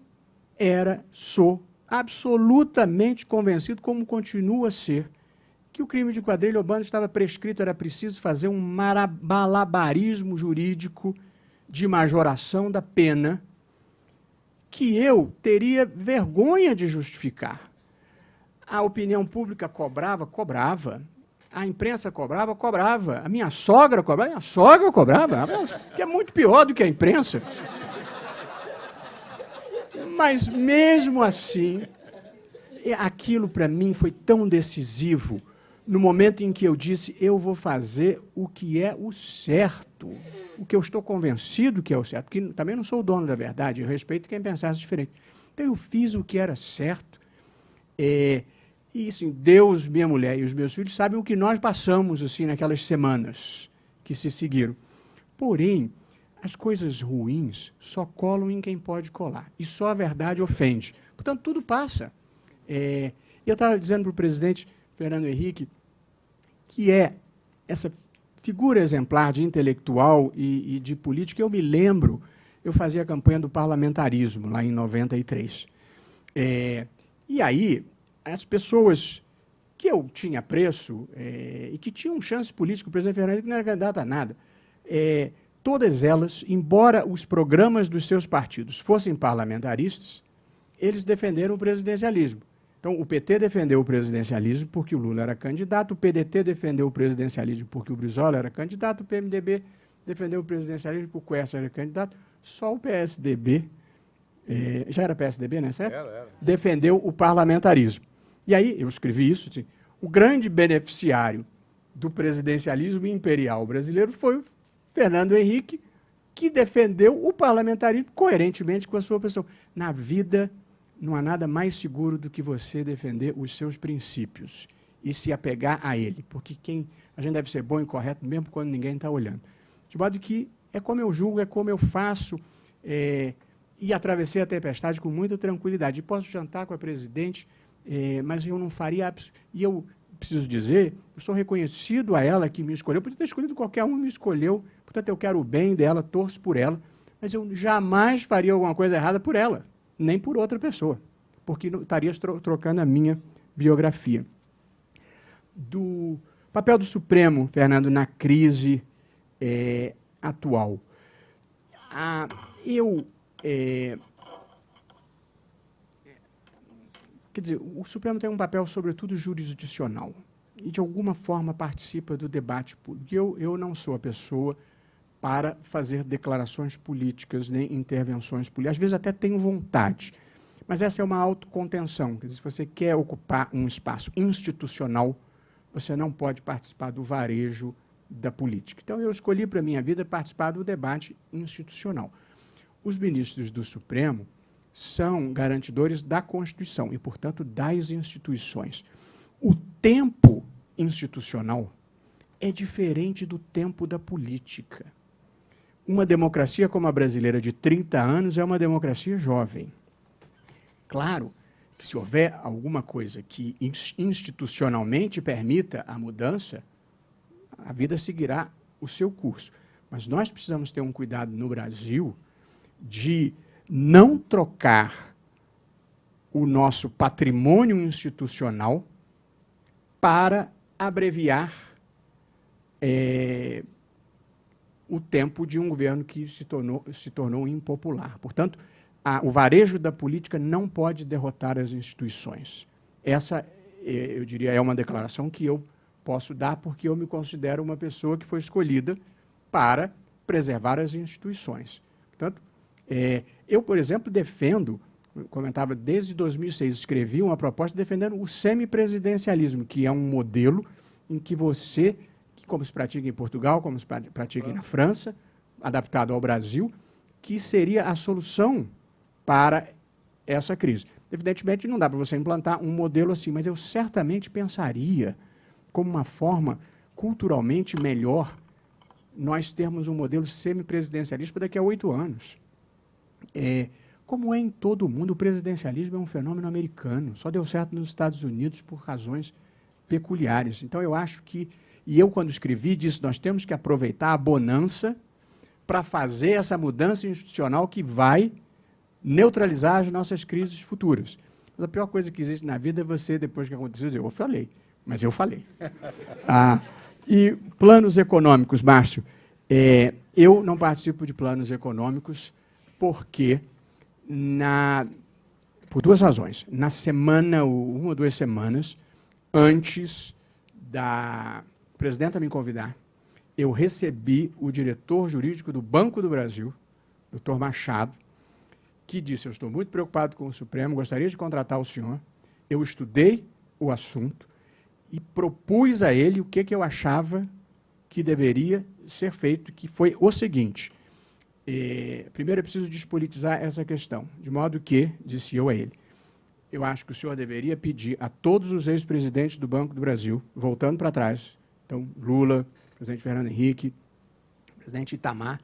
sou absolutamente convencido, como continuo a ser, que o crime de quadrilha ou bando estava prescrito, era preciso fazer um malabarismo jurídico de majoração da pena que eu teria vergonha de justificar. A opinião pública cobrava. A imprensa cobrava. A minha sogra cobrava, que é muito pior do que a imprensa. Mas, mesmo assim, aquilo para mim foi tão decisivo no momento em que eu disse, eu vou fazer o que é o certo, o que eu estou convencido que é o certo, porque também não sou o dono da verdade, eu respeito quem pensasse diferente. Então, eu fiz o que era certo, e, assim, Deus, minha mulher e os meus filhos sabem o que nós passamos, assim, naquelas semanas que se seguiram. Porém, as coisas ruins só colam em quem pode colar, e só a verdade ofende. Portanto, tudo passa. Eu estava dizendo para o presidente Fernando Henrique que é essa figura exemplar de intelectual e de política. Eu me lembro, eu fazia a campanha do parlamentarismo, lá em 93. E aí, as pessoas que eu tinha apreço e que tinham chance política, o presidente Fernando Henrique não era candidato a nada, todas elas, embora os programas dos seus partidos fossem parlamentaristas, eles defenderam o presidencialismo. Então, o PT defendeu o presidencialismo porque o Lula era candidato, o PDT defendeu o presidencialismo porque o Brizola era candidato, o PMDB defendeu o presidencialismo porque o Quércia era candidato, só o PSDB, já era PSDB nessa época? Era. Defendeu o parlamentarismo. E aí, eu escrevi isso, assim, o grande beneficiário do presidencialismo imperial brasileiro foi o Fernando Henrique, que defendeu o parlamentarismo coerentemente com a sua pessoa. Na vida, não há nada mais seguro do que você defender os seus princípios e se apegar a ele, porque a gente deve ser bom e correto mesmo quando ninguém está olhando. De modo que é como eu julgo, é como eu faço, e atravessei a tempestade com muita tranquilidade. E posso jantar com a presidente, mas eu não faria... E eu preciso dizer, eu sou reconhecido a ela que me escolheu, podia ter escolhido qualquer um, me escolheu, portanto eu quero o bem dela, torço por ela, mas eu jamais faria alguma coisa errada por ela, nem por outra pessoa, porque estaria trocando a minha biografia. Do papel do Supremo, Fernando, na crise atual. Quer dizer, o Supremo tem um papel, sobretudo, jurisdicional, e, de alguma forma, participa do debate público. Eu não sou a pessoa para fazer declarações políticas, nem intervenções políticas. Às vezes até tenho vontade, mas essa é uma autocontenção. Quer dizer, se você quer ocupar um espaço institucional, você não pode participar do varejo da política. Então, eu escolhi para a minha vida participar do debate institucional. Os ministros do Supremo são garantidores da Constituição e, portanto, das instituições. O tempo institucional é diferente do tempo da política. Uma democracia como a brasileira de 30 anos é uma democracia jovem. Claro que, se houver alguma coisa que institucionalmente permita a mudança, a vida seguirá o seu curso. Mas nós precisamos ter um cuidado no Brasil de não trocar o nosso patrimônio institucional para abreviar o tempo de um governo que se tornou impopular. Portanto, o varejo da política não pode derrotar as instituições. Essa, eu diria, é uma declaração que eu posso dar porque eu me considero uma pessoa que foi escolhida para preservar as instituições. Portanto, eu, por exemplo, defendo, comentava desde 2006, escrevi uma proposta defendendo o semipresidencialismo, que é um modelo em que você, como se pratica em Portugal, como se pratica na França, adaptado ao Brasil, que seria a solução para essa crise. Evidentemente, não dá para você implantar um modelo assim, mas eu certamente pensaria como uma forma culturalmente melhor nós termos um modelo semipresidencialista daqui a 8 anos. Como é em todo o mundo, o presidencialismo é um fenômeno americano, só deu certo nos Estados Unidos por razões peculiares. Então, eu acho que, e eu, quando escrevi, disse, nós temos que aproveitar a bonança para fazer essa mudança institucional que vai neutralizar as nossas crises futuras. Mas a pior coisa que existe na vida é você, depois que aconteceu, dizer, eu falei, mas eu falei. E planos econômicos, Márcio, eu não participo de planos econômicos porque, por duas razões. Na semana, uma ou 2 semanas, antes da presidenta me convidar, eu recebi o diretor jurídico do Banco do Brasil, Dr. Machado, que disse: eu estou muito preocupado com o Supremo, gostaria de contratar o senhor. Eu estudei o assunto e propus a ele o que eu achava que deveria ser feito, que foi o seguinte: primeiro é preciso despolitizar essa questão, de modo que, disse eu a ele, eu acho que o senhor deveria pedir a todos os ex-presidentes do Banco do Brasil, voltando para trás, então Lula, presidente Fernando Henrique, presidente Itamar,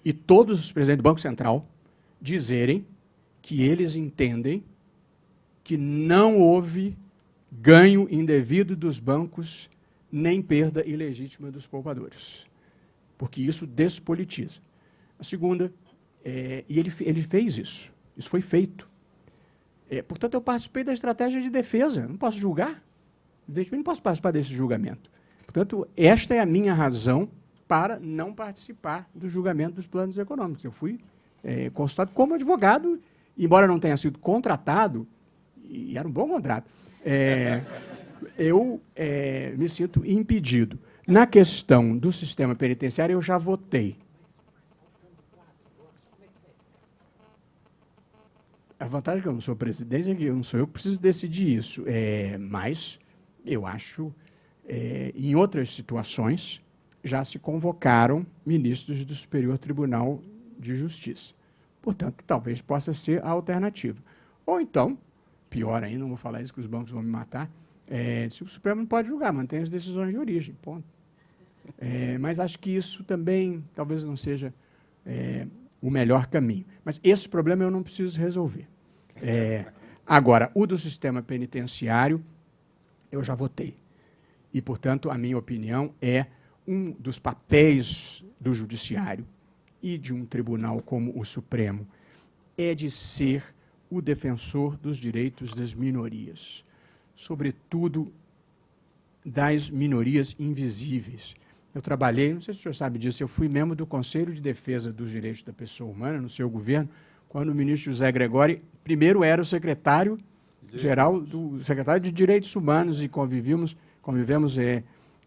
e todos os presidentes do Banco Central, dizerem que eles entendem que não houve ganho indevido dos bancos, nem perda ilegítima dos poupadores, porque isso despolitiza. A segunda, e ele fez isso foi feito. Portanto, eu participei da estratégia de defesa, não posso julgar, evidentemente não posso participar desse julgamento. Portanto, esta é a minha razão para não participar do julgamento dos planos econômicos. Eu fui consultado como advogado, embora não tenha sido contratado, e era um bom contrato, eu me sinto impedido. Na questão do sistema penitenciário, eu já votei. A vantagem é que eu não sou presidente é que não sou eu que preciso decidir isso. Mas eu acho, em outras situações, já se convocaram ministros do Superior Tribunal de Justiça. Portanto, talvez possa ser a alternativa. Ou então, pior ainda, não vou falar isso que os bancos vão me matar, se o Supremo não pode julgar, mantém as decisões de origem, ponto. Mas acho que isso também talvez não seja o melhor caminho. Mas esse problema eu não preciso resolver. Agora, o do sistema penitenciário, eu já votei. E, portanto, a minha opinião é um dos papéis do judiciário e de um tribunal como o Supremo é de ser o defensor dos direitos das minorias, sobretudo das minorias invisíveis. Eu trabalhei, não sei se o senhor sabe disso, eu fui membro do Conselho de Defesa dos Direitos da Pessoa Humana, no seu governo, quando o ministro José Gregóri, primeiro era o secretário-geral, secretário de Direitos Humanos, e convivemos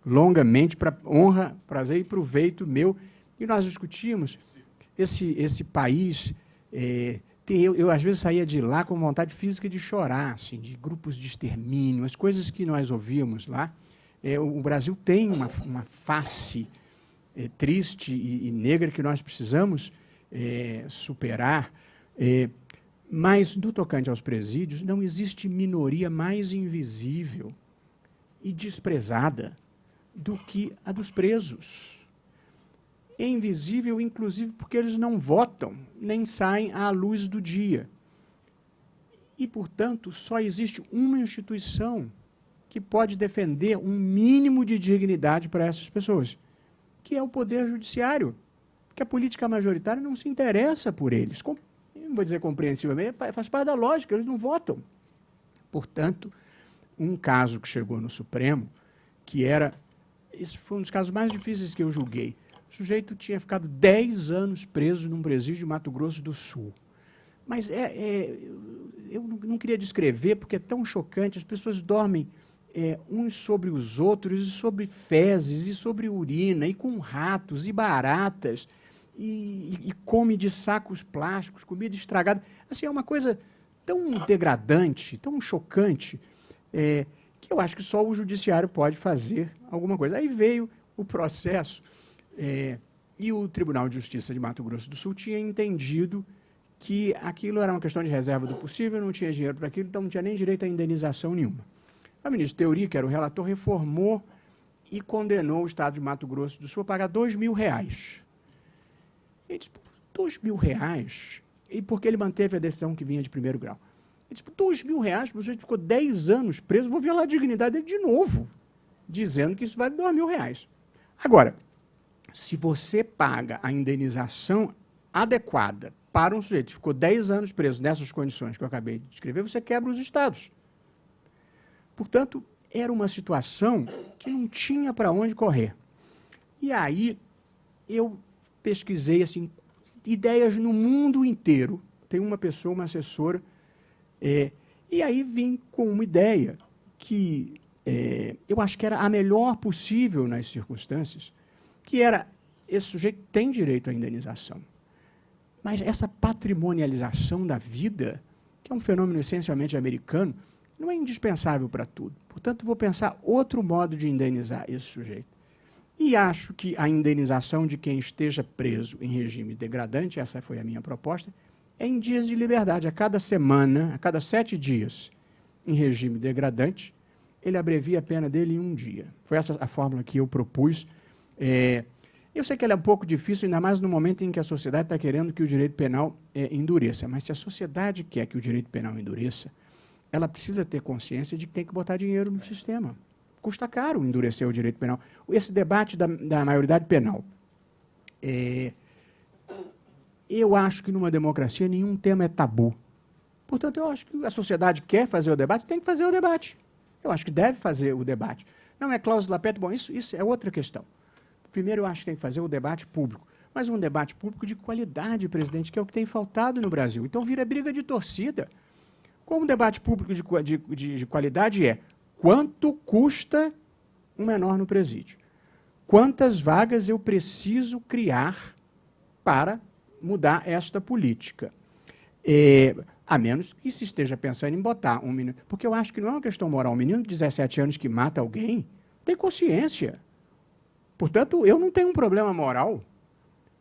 longamente, para honra, prazer e proveito meu, e nós discutimos esse país. Eu, às vezes, saía de lá com vontade física de chorar, assim, de grupos de extermínio, as coisas que nós ouvíamos lá. O Brasil tem uma face triste e negra que nós precisamos superar, mas, no tocante aos presídios, não existe minoria mais invisível e desprezada do que a dos presos. É invisível, inclusive, porque eles não votam, nem saem à luz do dia. E, portanto, só existe uma instituição que pode defender um mínimo de dignidade para essas pessoas, que é o Poder Judiciário, porque a política majoritária não se interessa por eles. Não vou dizer compreensivamente, faz parte da lógica, eles não votam. Portanto, um caso que chegou no Supremo, esse foi um dos casos mais difíceis que eu julguei. O sujeito tinha ficado 10 anos preso num presídio de Mato Grosso do Sul. Mas eu não queria descrever, porque é tão chocante, as pessoas dormem uns sobre os outros, e sobre fezes, e sobre urina, e com ratos, e baratas, e come de sacos plásticos, comida estragada. Assim, é uma coisa tão degradante, tão chocante, que eu acho que só o judiciário pode fazer alguma coisa. Aí veio o processo, e o Tribunal de Justiça de Mato Grosso do Sul tinha entendido que aquilo era uma questão de reserva do possível, não tinha dinheiro para aquilo, então não tinha nem direito a indenização nenhuma. O ministro Teori, que era o relator, reformou e condenou o Estado de Mato Grosso do Sul a pagar R$2.000. Ele disse, R$2.000? E porque ele manteve a decisão que vinha de primeiro grau. Ele disse, R$2.000, o sujeito ficou 10 anos preso, vou violar a dignidade dele de novo, dizendo que isso vale R$2.000. Agora, se você paga a indenização adequada para um sujeito que ficou 10 anos preso nessas condições que eu acabei de descrever, você quebra os estados. Portanto, era uma situação que não tinha para onde correr. E aí eu pesquisei assim, ideias no mundo inteiro. Tem uma pessoa, uma assessora, e aí vim com uma ideia que eu acho que era a melhor possível nas circunstâncias, que era, esse sujeito tem direito à indenização, Mas essa patrimonialização da vida, que é um fenômeno essencialmente americano, não é indispensável para tudo. Portanto, vou pensar outro modo de indenizar esse sujeito. E acho que a indenização de quem esteja preso em regime degradante, essa foi a minha proposta, é em dias de liberdade. A cada semana, a cada 7 dias em regime degradante, ele abrevia a pena dele em 1 dia. Foi essa a fórmula que eu propus. Eu sei que ela é um pouco difícil, ainda mais no momento em que a sociedade está querendo que o direito penal endureça. Mas se a sociedade quer que o direito penal endureça, ela precisa ter consciência de que tem que botar dinheiro no sistema. Custa caro endurecer o direito penal. Esse debate da maioridade penal. Eu acho que numa democracia nenhum tema é tabu. Portanto, eu acho que a sociedade quer fazer o debate, tem que fazer o debate. Eu acho que deve fazer o debate. Não é cláusula pet, bom, isso é outra questão. Primeiro, eu acho que tem que fazer o debate público. Mas um debate público de qualidade, presidente, que é o que tem faltado no Brasil. Então, vira briga de torcida. Como um debate público de qualidade quanto custa um menor no presídio? Quantas vagas eu preciso criar para mudar esta política? A menos que se esteja pensando em botar um menino... Porque eu acho que não é uma questão moral. Um menino de 17 anos que mata alguém tem consciência. Portanto, eu não tenho um problema moral.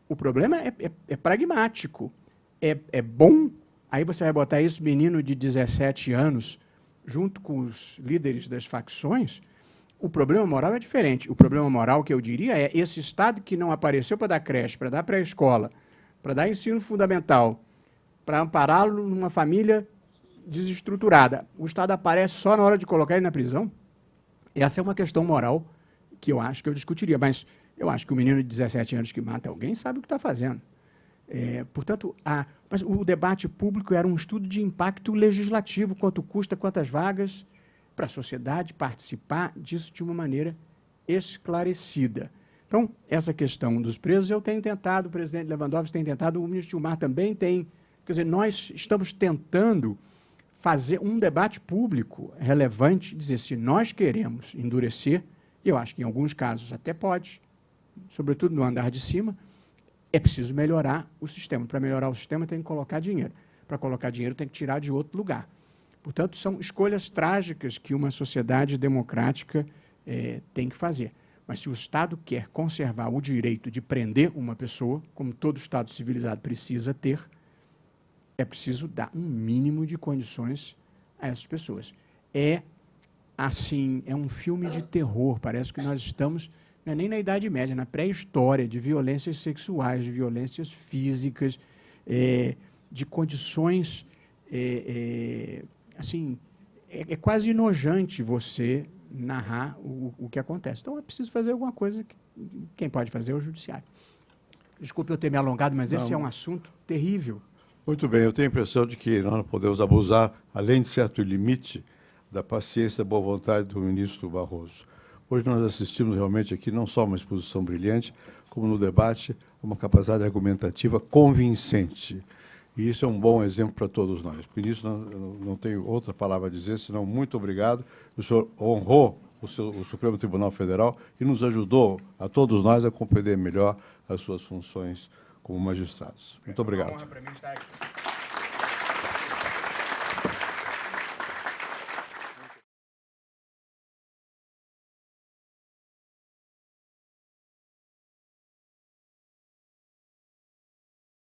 O problema é pragmático. É bom. Aí você vai botar esse menino de 17 anos junto com os líderes das facções. O problema moral é diferente. O problema moral, que eu diria, é esse Estado que não apareceu para dar creche, para dar pré-escola, para dar ensino fundamental, para ampará-lo numa família desestruturada. O Estado aparece só na hora de colocar ele na prisão. Essa é uma questão moral que eu acho que eu discutiria. Mas eu acho que o menino de 17 anos que mata alguém sabe o que está fazendo. Portanto, mas o debate público era um estudo de impacto legislativo, quanto custa, quantas vagas, para a sociedade participar disso de uma maneira esclarecida. Então, essa questão dos presos eu tenho tentado, o presidente Lewandowski tem tentado, o ministro Gilmar também tem. Quer dizer, nós estamos tentando fazer um debate público relevante, dizer, se nós queremos endurecer, eu acho que em alguns casos até pode, sobretudo no andar de cima, é preciso melhorar o sistema. Para melhorar o sistema tem que colocar dinheiro. Para colocar dinheiro tem que tirar de outro lugar. Portanto, são escolhas trágicas que uma sociedade democrática tem que fazer. Mas se o Estado quer conservar o direito de prender uma pessoa, como todo Estado civilizado precisa ter, é preciso dar um mínimo de condições a essas pessoas. Assim, é um filme de terror. Parece que nós estamos, não é nem na Idade Média, na pré-história, de violências sexuais, de violências físicas, de condições... assim, é quase enojante você narrar o que acontece. Então, é preciso fazer alguma coisa. Quem pode fazer é o Judiciário. Desculpe eu ter me alongado, mas esse é um assunto terrível. Muito bem, eu tenho a impressão de que nós não podemos abusar, além de certo limite, da paciência e da boa vontade do ministro Barroso. Hoje nós assistimos realmente aqui não só uma exposição brilhante, como no debate, uma capacidade argumentativa convincente. E isso é um bom exemplo para todos nós. Por isso, não tenho outra palavra a dizer, senão muito obrigado. O senhor honrou o Supremo Tribunal Federal e nos ajudou, a todos nós, a compreender melhor as suas funções como magistrados. Muito obrigado. É uma honra para mim estar aqui.